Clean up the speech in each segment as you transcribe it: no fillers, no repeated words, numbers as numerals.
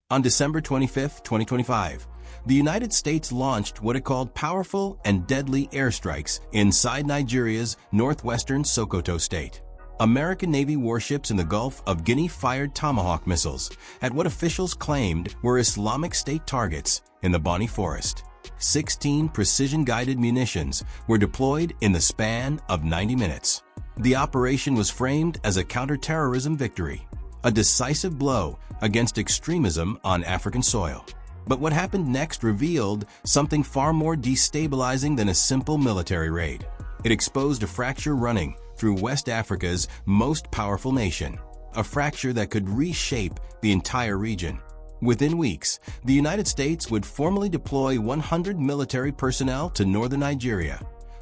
On December 25, 2025, the United States launched what it called powerful and deadly airstrikes inside Nigeria's northwestern Sokoto state. American Navy warships in the Gulf of Guinea fired Tomahawk missiles at what officials claimed were Islamic State targets in the Bonny Forest. 16 precision-guided munitions were deployed in the span of 90 minutes. The operation was framed as a counter-terrorism victory, a decisive blow against extremism on African soil. But what happened next revealed something far more destabilizing than a simple military raid. It exposed a fracture running through West Africa's most powerful nation, a fracture that could reshape the entire region. Within weeks, the United States would formally deploy 100 military personnel to northern Nigeria,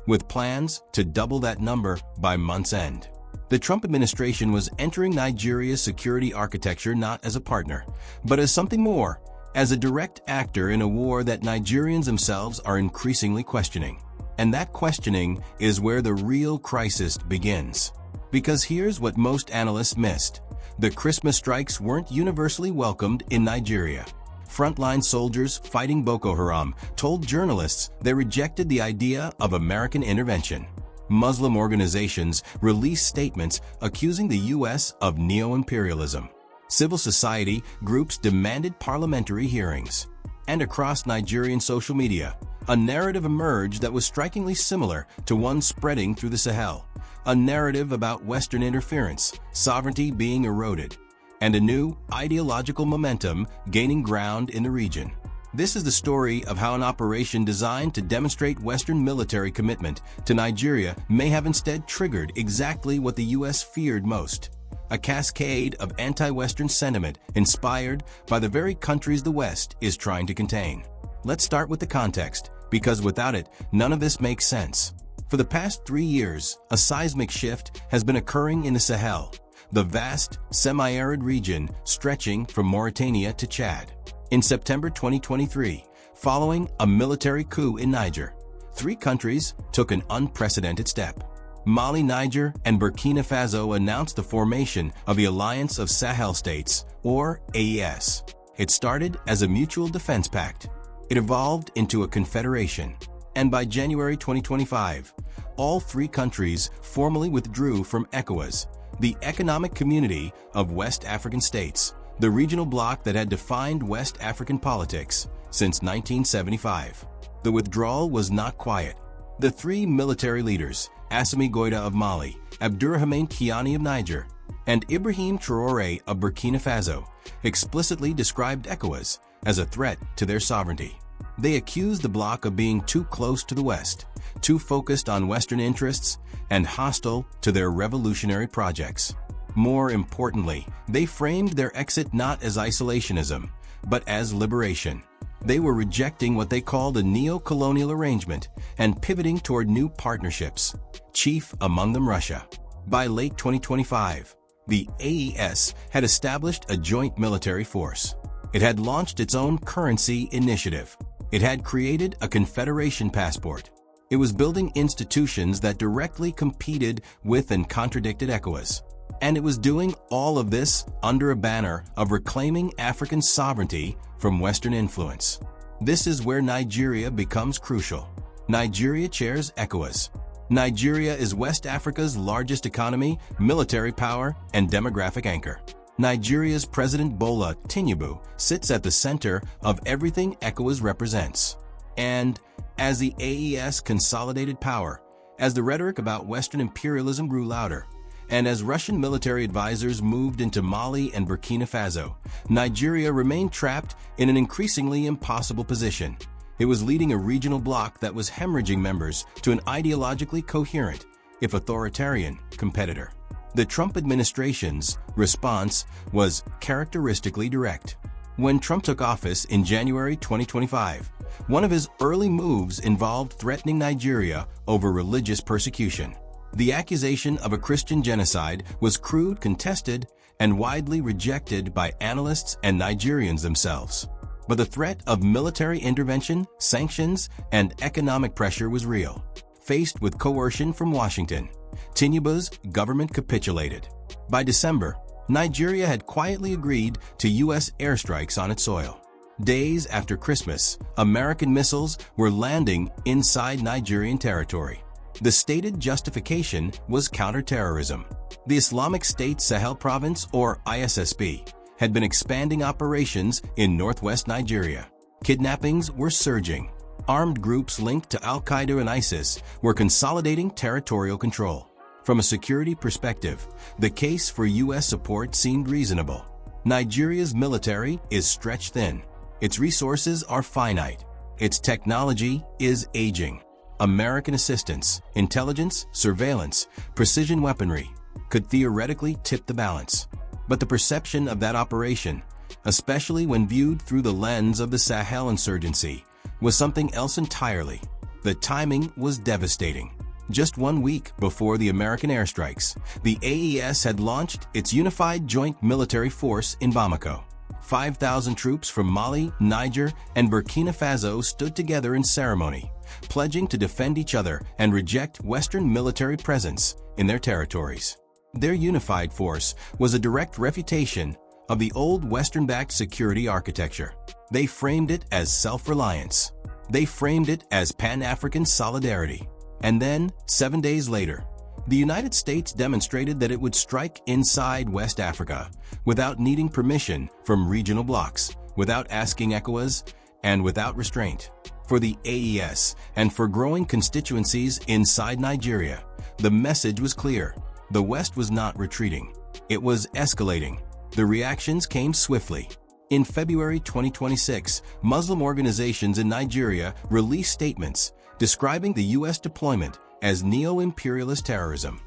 with plans to double that number by month's end. The Trump administration was entering Nigeria's security architecture not as a partner, but as something more, as a direct actor in a war that Nigerians themselves are increasingly questioning. And that questioning is where the real crisis begins. Because here's what most analysts missed. The Christmas strikes weren't universally welcomed in Nigeria. Frontline soldiers fighting Boko Haram told journalists they rejected the idea of American intervention. Muslim organizations released statements accusing the U.S. of neo-imperialism. Civil society groups demanded parliamentary hearings. And across Nigerian social media, a narrative emerged that was strikingly similar to one spreading through the Sahel. A narrative about Western interference, sovereignty being eroded, and a new ideological momentum gaining ground in the region. This is the story of how an operation designed to demonstrate Western military commitment to Nigeria may have instead triggered exactly what the U.S. feared most: a cascade of anti-Western sentiment inspired by the very countries the West is trying to contain. Let's start with the context, because without it, none of this makes sense. For the past 3 years, a seismic shift has been occurring in the Sahel, the vast, semi-arid region stretching from Mauritania to Chad. In September 2023, following a military coup in Niger, 3 countries took an unprecedented step. Mali, Niger, and Burkina Faso announced the formation of the Alliance of Sahel States, or AES. It started as a mutual defense pact. It evolved into a confederation. And by January 2025, all 3 countries formally withdrew from ECOWAS, the Economic Community of West African States, the regional bloc that had defined West African politics since 1975. The withdrawal was not quiet. The 3 military leaders, Assimi Goïta of Mali, Abdourahmane Tiani of Niger, and Ibrahim Traoré of Burkina Faso, explicitly described ECOWAS as a threat to their sovereignty. They accused the bloc of being too close to the West, too focused on Western interests, and hostile to their revolutionary projects. More importantly, they framed their exit not as isolationism, but as liberation. They were rejecting what they called a neo-colonial arrangement and pivoting toward new partnerships, chief among them Russia. By late 2025, the AES had established a joint military force. It had launched its own currency initiative. It had created a confederation passport. It was building institutions that directly competed with and contradicted ECOWAS. And it was doing all of this under a banner of reclaiming African sovereignty from Western influence. This is where Nigeria becomes crucial. Nigeria chairs ECOWAS. Nigeria is West Africa's largest economy, military power, and demographic anchor. Nigeria's President Bola Tinubu sits at the center of everything ECOWAS represents. And as the AES consolidated power, as the rhetoric about Western imperialism grew louder, and as Russian military advisors moved into Mali and Burkina Faso, Nigeria remained trapped in an increasingly impossible position. It was leading a regional bloc that was hemorrhaging members to an ideologically coherent, if authoritarian, competitor. The Trump administration's response was characteristically direct. When Trump took office in January 2025, one of his early moves involved threatening Nigeria over religious persecution. The accusation of a Christian genocide was crude, contested, and widely rejected by analysts and Nigerians themselves. But the threat of military intervention, sanctions, and economic pressure was real. Faced with coercion from Washington, Tinubu's government capitulated. By December, Nigeria had quietly agreed to U.S. airstrikes on its soil. Days after Christmas, American missiles were landing inside Nigerian territory. The stated justification was counterterrorism. The Islamic State Sahel Province, or ISSP, had been expanding operations in northwest Nigeria. Kidnappings were surging. Armed groups linked to Al-Qaeda and ISIS were consolidating territorial control. From a security perspective, the case for U.S. support seemed reasonable. Nigeria's military is stretched thin. Its resources are finite. Its technology is aging. American assistance, intelligence, surveillance, precision weaponry could theoretically tip the balance. But the perception of that operation, especially when viewed through the lens of the Sahel insurgency, was something else entirely. The timing was devastating. Just 1 week before the American airstrikes, the AES had launched its Unified Joint Military Force in Bamako. 5,000 troops from Mali, Niger, and Burkina Faso stood together in ceremony, pledging to defend each other and reject Western military presence in their territories. Their unified force was a direct refutation of the old Western-backed security architecture. They framed it as self-reliance. They framed it as Pan-African solidarity. And then, 7 days later, the United States demonstrated that it would strike inside West Africa without needing permission from regional blocs, without asking ECOWAS, and without restraint. For the AES and for growing constituencies inside Nigeria, the message was clear. The West was not retreating. It was escalating. The reactions came swiftly. In February 2026, Muslim organizations in Nigeria released statements describing the U.S. deployment as neo-imperialist terrorism.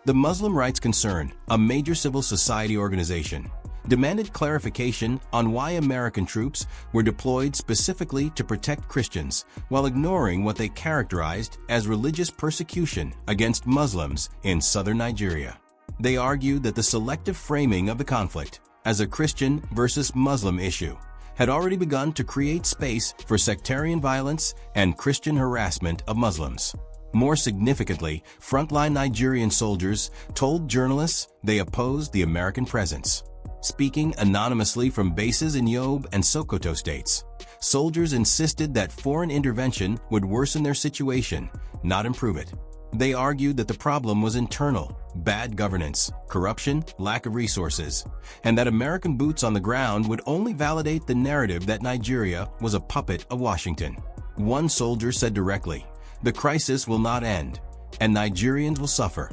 The Muslim Rights Concern, a major civil society organization, demanded clarification on why American troops were deployed specifically to protect Christians while ignoring what they characterized as religious persecution against Muslims in southern Nigeria. They argued that the selective framing of the conflict as a Christian versus Muslim issue had already begun to create space for sectarian violence and Christian harassment of Muslims. More significantly, frontline Nigerian soldiers told journalists they opposed the American presence. Speaking anonymously from bases in Yobe and Sokoto states, soldiers insisted that foreign intervention would worsen their situation, not improve it. They argued that the problem was internal, bad governance, corruption, lack of resources, and that American boots on the ground would only validate the narrative that Nigeria was a puppet of Washington. One soldier said directly, "The crisis will not end, and Nigerians will suffer."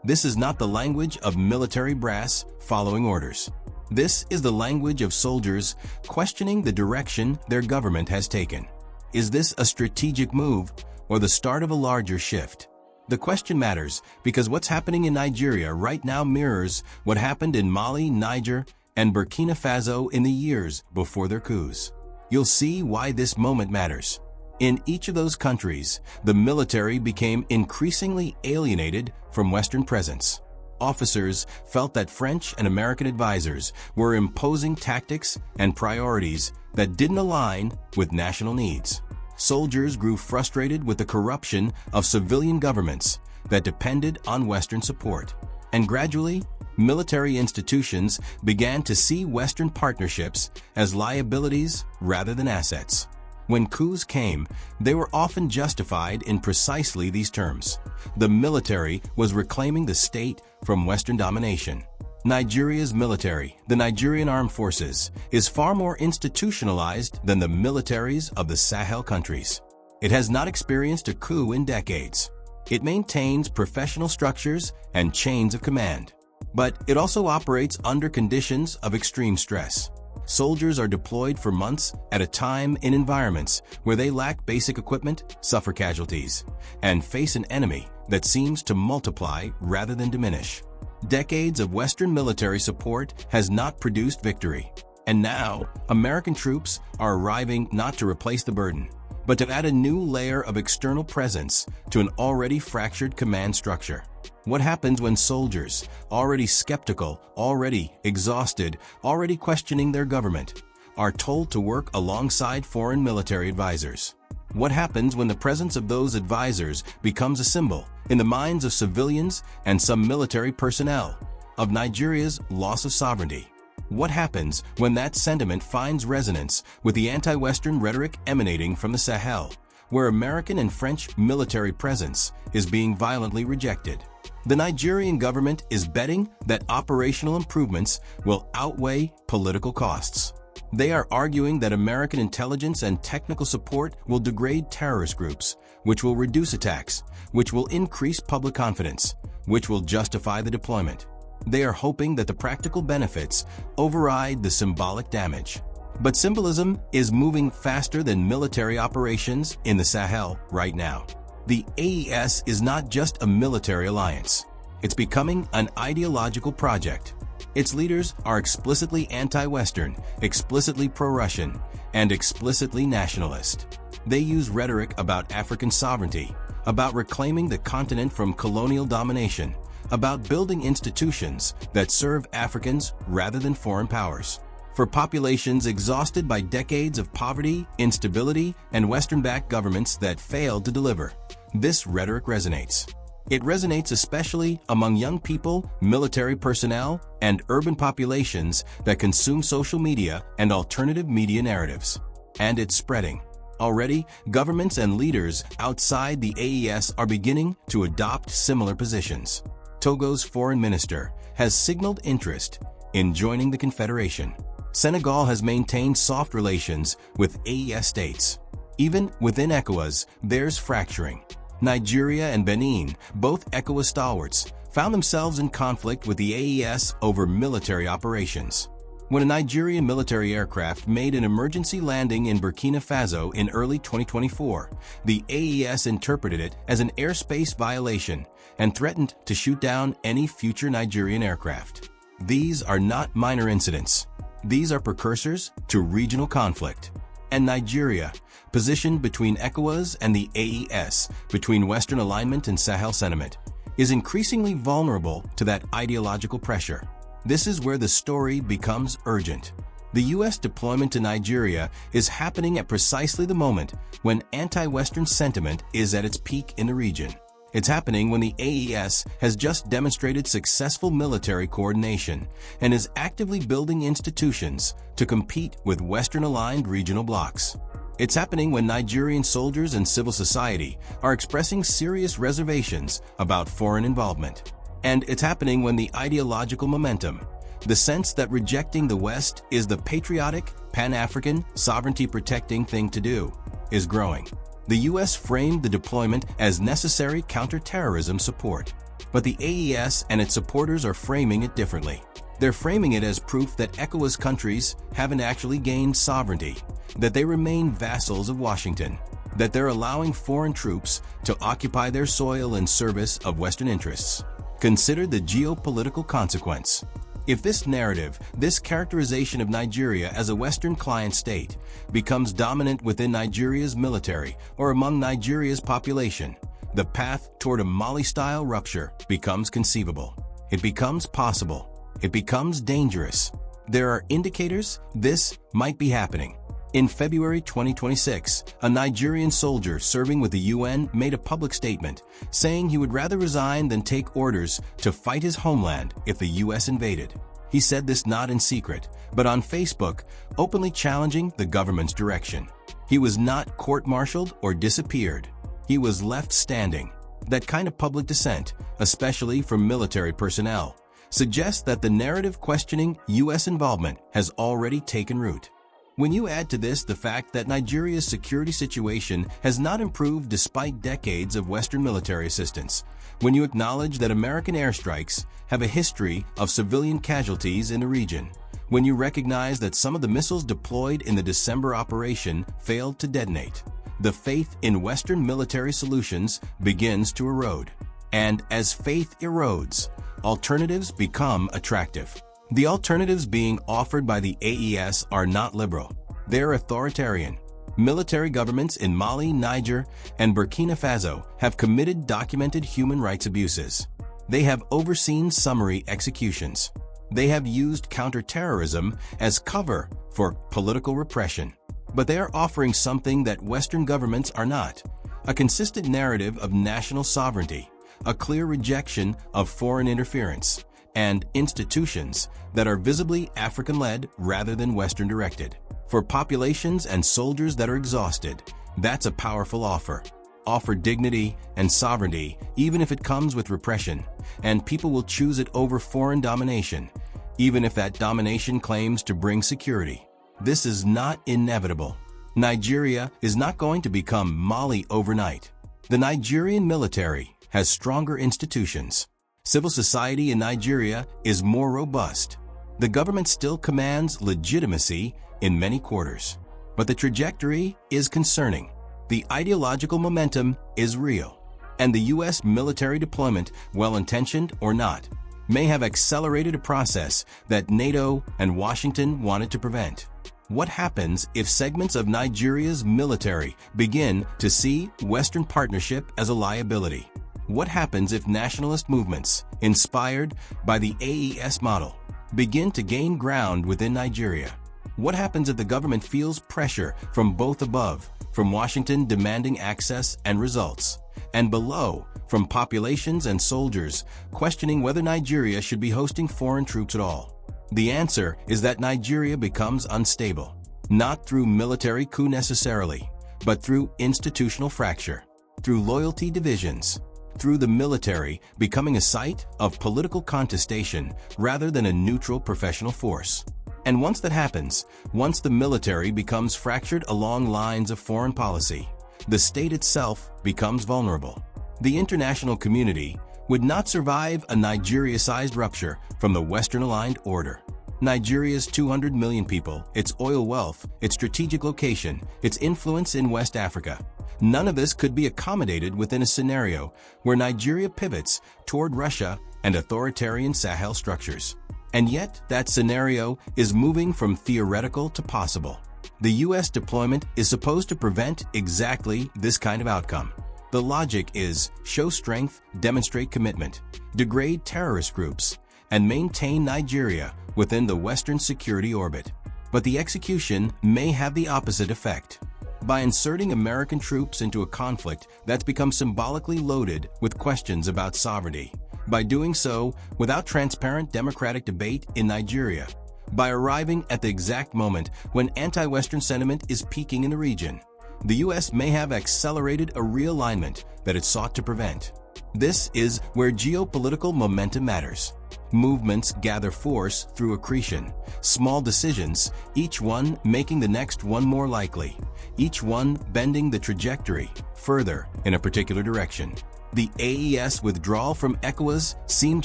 This is not the language of military brass following orders. This is the language of soldiers questioning the direction their government has taken. Is this a strategic move or the start of a larger shift? The question matters because what's happening in Nigeria right now mirrors what happened in Mali, Niger, and Burkina Faso in the years before their coups. You'll see why this moment matters. In each of those countries, the military became increasingly alienated from Western presence. Officers felt that French and American advisors were imposing tactics and priorities that didn't align with national needs. Soldiers grew frustrated with the corruption of civilian governments that depended on Western support. And gradually, military institutions began to see Western partnerships as liabilities rather than assets. When coups came, they were often justified in precisely these terms. The military was reclaiming the state from Western domination. Nigeria's military, the Nigerian Armed Forces, is far more institutionalized than the militaries of the Sahel countries. It has not experienced a coup in decades. It maintains professional structures and chains of command. But it also operates under conditions of extreme stress. Soldiers are deployed for months at a time in environments where they lack basic equipment, suffer casualties, and face an enemy that seems to multiply rather than diminish. Decades of Western military support has not produced victory. And now, American troops are arriving not to replace the burden, but to add a new layer of external presence to an already fractured command structure. What happens when soldiers, already skeptical, already exhausted, already questioning their government, are told to work alongside foreign military advisors? What happens when the presence of those advisors becomes a symbol in the minds of civilians and some military personnel of Nigeria's loss of sovereignty. What happens when that sentiment finds resonance with the anti-Western rhetoric emanating from the Sahel, where American and French military presence is being violently rejected? The Nigerian government is betting that operational improvements will outweigh political costs. They are arguing that American intelligence and technical support will degrade terrorist groups, which will reduce attacks, which will increase public confidence, which will justify the deployment. They are hoping that the practical benefits override the symbolic damage. But symbolism is moving faster than military operations in the Sahel right now. The AES is not just a military alliance. It's becoming an ideological project. Its leaders are explicitly anti-Western, explicitly pro-Russian, and explicitly nationalist. They use rhetoric about African sovereignty, about reclaiming the continent from colonial domination, about building institutions that serve Africans rather than foreign powers. For populations exhausted by decades of poverty, instability, and Western-backed governments that failed to deliver, this rhetoric resonates. It resonates especially among young people, military personnel, and urban populations that consume social media and alternative media narratives. And it's spreading. Already, governments and leaders outside the AES are beginning to adopt similar positions. Togo's foreign minister has signaled interest in joining the Confederation. Senegal has maintained soft relations with AES states. Even within ECOWAS, there's fracturing. Nigeria and Benin, both ECOWAS stalwarts, found themselves in conflict with the AES over military operations. When a Nigerian military aircraft made an emergency landing in Burkina Faso in early 2024, the AES interpreted it as an airspace violation and threatened to shoot down any future Nigerian aircraft. These are not minor incidents. These are precursors to regional conflict. And Nigeria, positioned between ECOWAS and the AES, between Western alignment and Sahel sentiment, is increasingly vulnerable to that ideological pressure. This is where the story becomes urgent. The U.S. deployment to Nigeria is happening at precisely the moment when anti-Western sentiment is at its peak in the region. It's happening when the AES has just demonstrated successful military coordination and is actively building institutions to compete with Western-aligned regional blocs. It's happening when Nigerian soldiers and civil society are expressing serious reservations about foreign involvement. And it's happening when the ideological momentum, the sense that rejecting the West is the patriotic, Pan-African, sovereignty-protecting thing to do, is growing. The U.S. framed the deployment as necessary counterterrorism support. But the AES and its supporters are framing it differently. They're framing it as proof that ECOWAS countries haven't actually gained sovereignty, that they remain vassals of Washington, that they're allowing foreign troops to occupy their soil in service of Western interests. Consider the geopolitical consequence. If this narrative, this characterization of Nigeria as a Western client state, becomes dominant within Nigeria's military or among Nigeria's population, the path toward a Mali-style rupture becomes conceivable. It becomes possible. It becomes dangerous. There are indicators this might be happening. In February 2026, a Nigerian soldier serving with the UN made a public statement saying he would rather resign than take orders to fight his homeland if the US invaded. He said this not in secret, but on Facebook, openly challenging the government's direction. He was not court-martialed or disappeared. He was left standing. That kind of public dissent, especially from military personnel, suggests that the narrative questioning US involvement has already taken root. When you add to this the fact that Nigeria's security situation has not improved despite decades of Western military assistance, when you acknowledge that American airstrikes have a history of civilian casualties in the region, when you recognize that some of the missiles deployed in the December operation failed to detonate, the faith in Western military solutions begins to erode. And as faith erodes, alternatives become attractive. The alternatives being offered by the AES are not liberal. They're authoritarian. Military governments in Mali, Niger, and Burkina Faso have committed documented human rights abuses. They have overseen summary executions. They have used counterterrorism as cover for political repression. But they are offering something that Western governments are not: a consistent narrative of national sovereignty, a clear rejection of foreign interference, and institutions that are visibly African-led rather than Western-directed. For populations and soldiers that are exhausted, that's a powerful offer. Offer dignity and sovereignty, even if it comes with repression, and people will choose it over foreign domination, even if that domination claims to bring security. This is not inevitable. Nigeria is not going to become Mali overnight. The Nigerian military has stronger institutions. Civil society in Nigeria is more robust. The government still commands legitimacy in many quarters. But the trajectory is concerning. The ideological momentum is real. And the U.S. military deployment, well-intentioned or not, may have accelerated a process that NATO and Washington wanted to prevent. What happens if segments of Nigeria's military begin to see Western partnership as a liability? What happens if nationalist movements, inspired by the AES model, begin to gain ground within Nigeria? What happens if the government feels pressure from both above, from Washington demanding access and results, and below, from populations and soldiers questioning whether Nigeria should be hosting foreign troops at all? The answer is that Nigeria becomes unstable, not through military coup necessarily, but through institutional fracture, through loyalty divisions, through the military becoming a site of political contestation rather than a neutral professional force. And once that happens, once the military becomes fractured along lines of foreign policy, the state itself becomes vulnerable. The international community would not survive a Nigeria-sized rupture from the Western-aligned order. Nigeria's 200 million people, its oil wealth, its strategic location, its influence in West Africa. None of this could be accommodated within a scenario where Nigeria pivots toward Russia and authoritarian Sahel structures. And yet, that scenario is moving from theoretical to possible. The U.S. deployment is supposed to prevent exactly this kind of outcome. The logic is show strength, demonstrate commitment, degrade terrorist groups, and maintain Nigeria within the Western security orbit. But the execution may have the opposite effect. By inserting American troops into a conflict that's become symbolically loaded with questions about sovereignty, by doing so without transparent democratic debate in Nigeria, by arriving at the exact moment when anti-Western sentiment is peaking in the region, the U.S. may have accelerated a realignment that it sought to prevent. This is where geopolitical momentum matters. Movements gather force through accretion, small decisions, each one making the next one more likely, each one bending the trajectory further in a particular direction. The AES withdrawal from ECOWAS seemed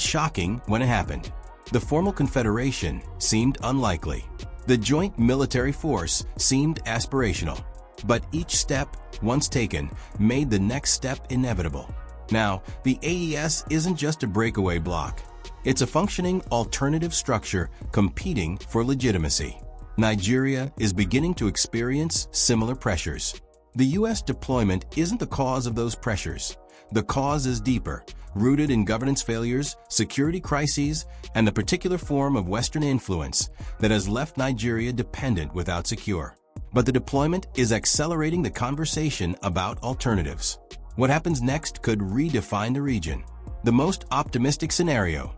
shocking when it happened. The formal confederation seemed unlikely. The joint military force seemed aspirational. But each step, once taken, made the next step inevitable. Now, the AES isn't just a breakaway bloc. It's a functioning alternative structure competing for legitimacy. Nigeria is beginning to experience similar pressures. The U.S. deployment isn't the cause of those pressures. The cause is deeper, rooted in governance failures, security crises, and the particular form of Western influence that has left Nigeria dependent without secure. But the deployment is accelerating the conversation about alternatives. What happens next could redefine the region. The most optimistic scenario: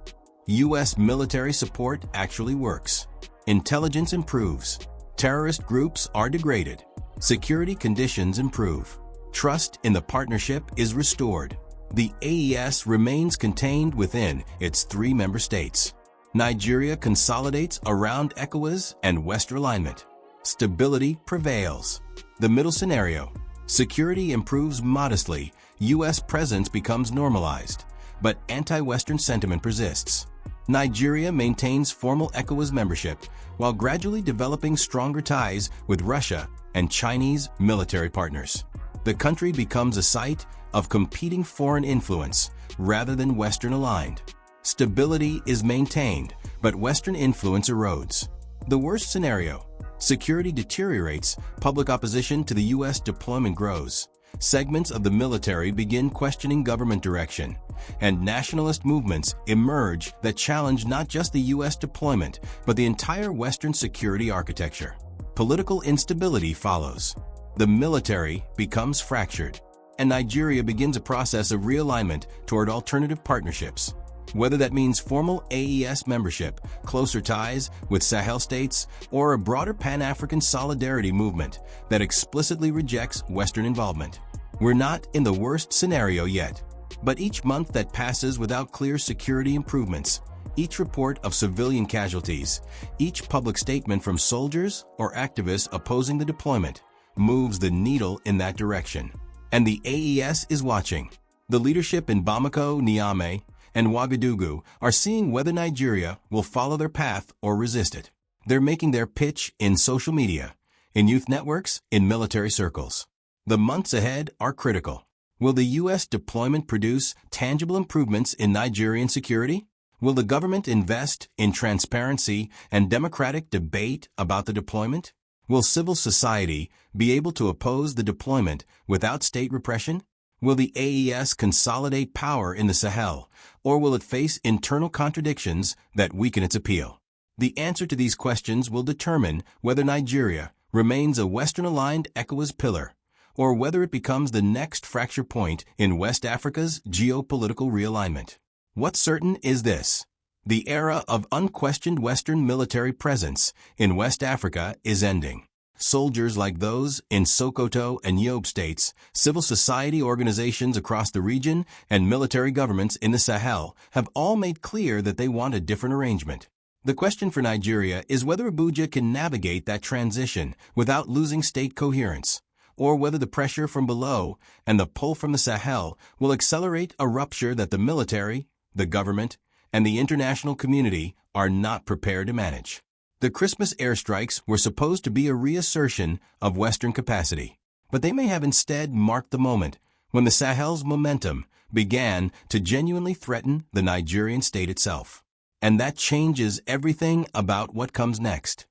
U.S. military support actually works. Intelligence improves. Terrorist groups are degraded. Security conditions improve. Trust in the partnership is restored. The AES remains contained within its 3 member states. Nigeria consolidates around ECOWAS and Western alignment. Stability prevails. The middle scenario: security improves modestly, U.S. presence becomes normalized, but anti-Western sentiment persists. Nigeria maintains formal ECOWAS membership while gradually developing stronger ties with Russia and Chinese military partners. The country becomes a site of competing foreign influence rather than Western-aligned. Stability is maintained, but Western influence erodes. The worst scenario: security deteriorates, public opposition to the U.S. deployment grows. Segments of the military begin questioning government direction, and nationalist movements emerge that challenge not just the U.S. deployment, but the entire Western security architecture. Political instability follows. The military becomes fractured, and Nigeria begins a process of realignment toward alternative partnerships. Whether that means formal AES membership, closer ties with Sahel states, or a broader Pan-African solidarity movement that explicitly rejects Western involvement. We're not in the worst scenario yet, but each month that passes without clear security improvements, each report of civilian casualties, each public statement from soldiers or activists opposing the deployment, moves the needle in that direction. And the AES is watching. The leadership in Bamako, Niamey, and Ouagadougou are seeing whether Nigeria will follow their path or resist it. They're making their pitch in social media, in youth networks, in military circles. The months ahead are critical. Will the U.S. deployment produce tangible improvements in Nigerian security? Will the government invest in transparency and democratic debate about the deployment? Will civil society be able to oppose the deployment without state repression? Will the AES consolidate power in the Sahel, or will it face internal contradictions that weaken its appeal? The answer to these questions will determine whether Nigeria remains a Western-aligned ECOWAS pillar, or whether it becomes the next fracture point in West Africa's geopolitical realignment. What's certain is this: the era of unquestioned Western military presence in West Africa is ending. Soldiers like those in Sokoto and Yobe states, civil society organizations across the region, and military governments in the Sahel have all made clear that they want a different arrangement. The question for Nigeria is whether Abuja can navigate that transition without losing state coherence, or whether the pressure from below and the pull from the Sahel will accelerate a rupture that the military, the government, and the international community are not prepared to manage. The Christmas airstrikes were supposed to be a reassertion of Western capacity, but they may have instead marked the moment when the Sahel's momentum began to genuinely threaten the Nigerian state itself. And that changes everything about what comes next.